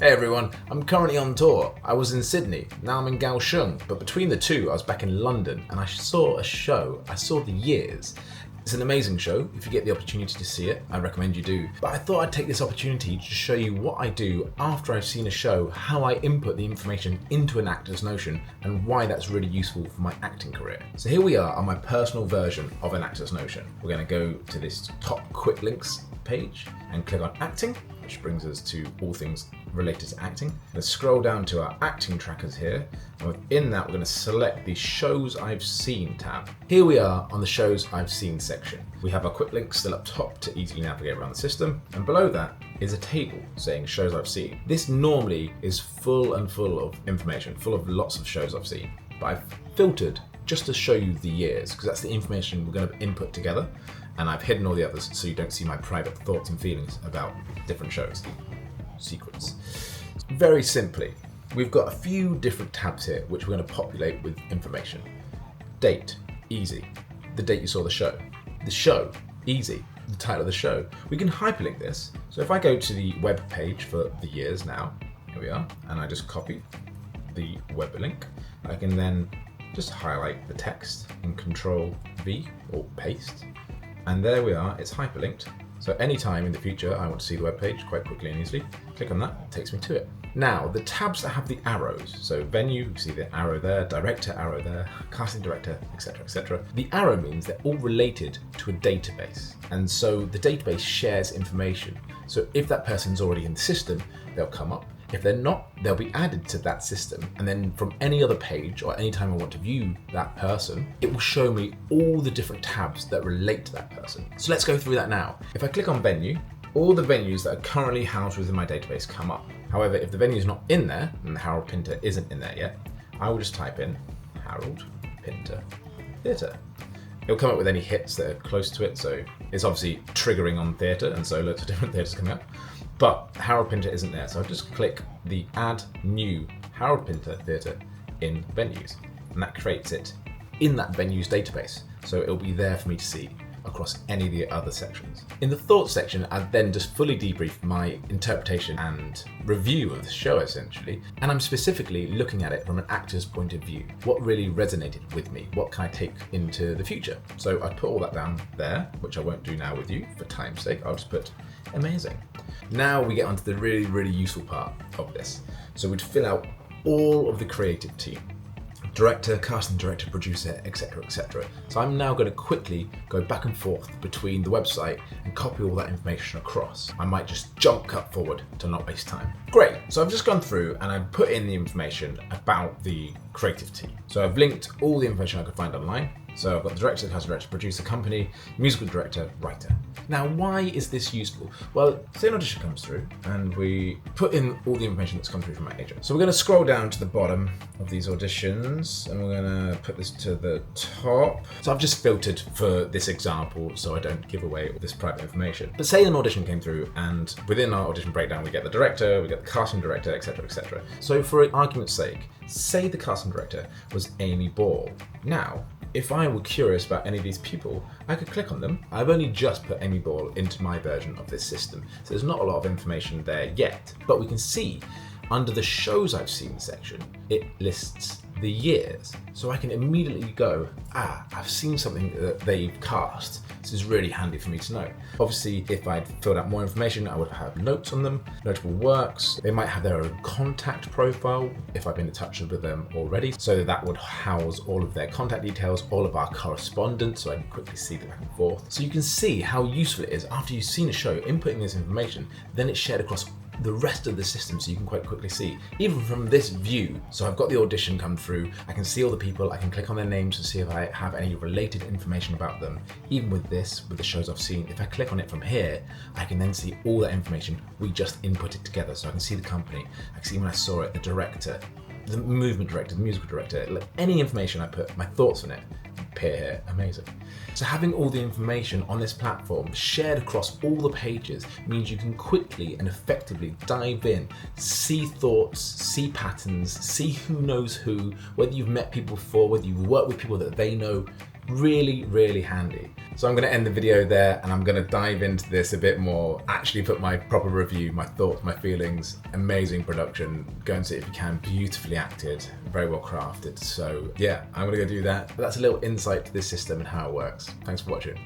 Hey everyone, I'm currently on tour. I was in Sydney, now I'm in Kaohsiung, but between the two I was back in London and I saw a show. I saw The Years. It's an amazing show. If you get the opportunity to see it, I recommend you do. But I thought I'd take this opportunity to show you what I do after I've seen a show, how I input the information into an Actors Notion, and why that's really useful for my acting career. So here we are on my personal version of an Actors Notion. We're going to go to this top quick links page and click on acting, which brings us to all things related to acting. Let's scroll down to our acting trackers here, and within that we're going to select the shows I've seen tab. Here we are on the shows I've seen section. We have our quick links still up top to easily navigate around the system, and below that is a table saying shows I've seen. This normally is full of information, full of lots of shows I've seen, but I've filtered just to show you the years, because that's the information we're going to input together, and I've hidden all the others so you don't see my private thoughts and feelings about different shows. Secrets. Very simply, we've got a few different tabs here which we're going to populate with information. Date, easy. The date you saw the show. The show, easy. The title of the show. We can hyperlink this. So if I go to the web page for The Years now, here we are, and I just copy the web link, I can then just highlight the text and Control V or paste, and there we are, it's hyperlinked. So anytime in the future I want to see the web page quite quickly and easily, click on that, it takes me to it. Now, the tabs that have the arrows, so venue, you see the arrow there, director, arrow there, casting director, etc., etc. The arrow means they're all related to a database, and so the database shares information. So if that person's already in the system, they'll come up. If they're not, they'll be added to that system, and then from any other page or anytime I want to view that person, it will show me all the different tabs that relate to that person. So let's go through that now. If I click on venue, all the venues that are currently housed within my database come up. However, if the venue is not in there, and the Harold Pinter isn't in there yet, I will just type in Harold Pinter Theatre. It'll come up with any hits that are close to it, so it's obviously triggering on theatre, and so loads of different theatres coming up. But Harold Pinter isn't there, so I'll just click the Add New Harold Pinter Theatre in Venues, and that creates it in that venues database, so it'll be there for me to see across any of the other sections. In the thoughts section, I then just fully debrief my interpretation and review of the show essentially, and I'm specifically looking at it from an actor's point of view. What really resonated with me? What can I take into the future? So I put all that down there, which I won't do now with you for time's sake. I'll just put amazing. Now we get onto the really useful part of this. So we'd fill out all of the creative team. Director, casting director, producer, etc., etc. So I'm now going to quickly go back and forth between the website and copy all that information across. I might just jump cut forward to not waste time. Great, so I've just gone through and I've put in the information about the creative team. So I've linked all the information I could find online. So I've got the director, casting director, producer, company, musical director, writer. Now, why is this useful? Well, say an audition comes through and we put in all the information that's come through from my agent. So we're going to scroll down to the bottom of these auditions and we're going to put this to the top. So I've just filtered for this example so I don't give away all this private information. But say an audition came through and within our audition breakdown we get the director, we get the casting director, etc., etc. So for argument's sake, say the casting director was Amy Ball. Now, if I were curious about any of these people, I could click on them. I've only just put Amy Ball into my version of this system, so there's not a lot of information there yet. But we can see under the shows I've seen section, it lists the years. So I can immediately go, I've seen something that they've cast. This is really handy for me to know. Obviously, if I'd filled out more information, I would have notes on them, notable works. They might have their own contact profile if I've been in touch with them already. So that would house all of their contact details, all of our correspondence, so I can quickly see the back and forth. So you can see how useful it is after you've seen a show, inputting this information, then it's shared across the rest of the system so you can quite quickly see, even from this view. So I've got the audition come through, I can see all the people, I can click on their names to see if I have any related information about them. Even with this, with the shows I've seen, if I click on it from here, I can then see all that information we just inputted together. So I can see the company, I can see when I saw it, the director, the movement director, the musical director, like any information I put, my thoughts on it, appear here. Amazing. So having all the information on this platform shared across all the pages means you can quickly and effectively dive in, see thoughts, see patterns, see who knows who, whether you've met people before, whether you've worked with people that they know. Really handy. So I'm going to end the video there, and I'm going to dive into this a bit more, actually put my proper review, my thoughts, my feelings. Amazing production. Go and see it if you can. Beautifully acted, very well crafted. So yeah, I'm going to go do that. But that's a little insight to this system and how it works. Thanks for watching.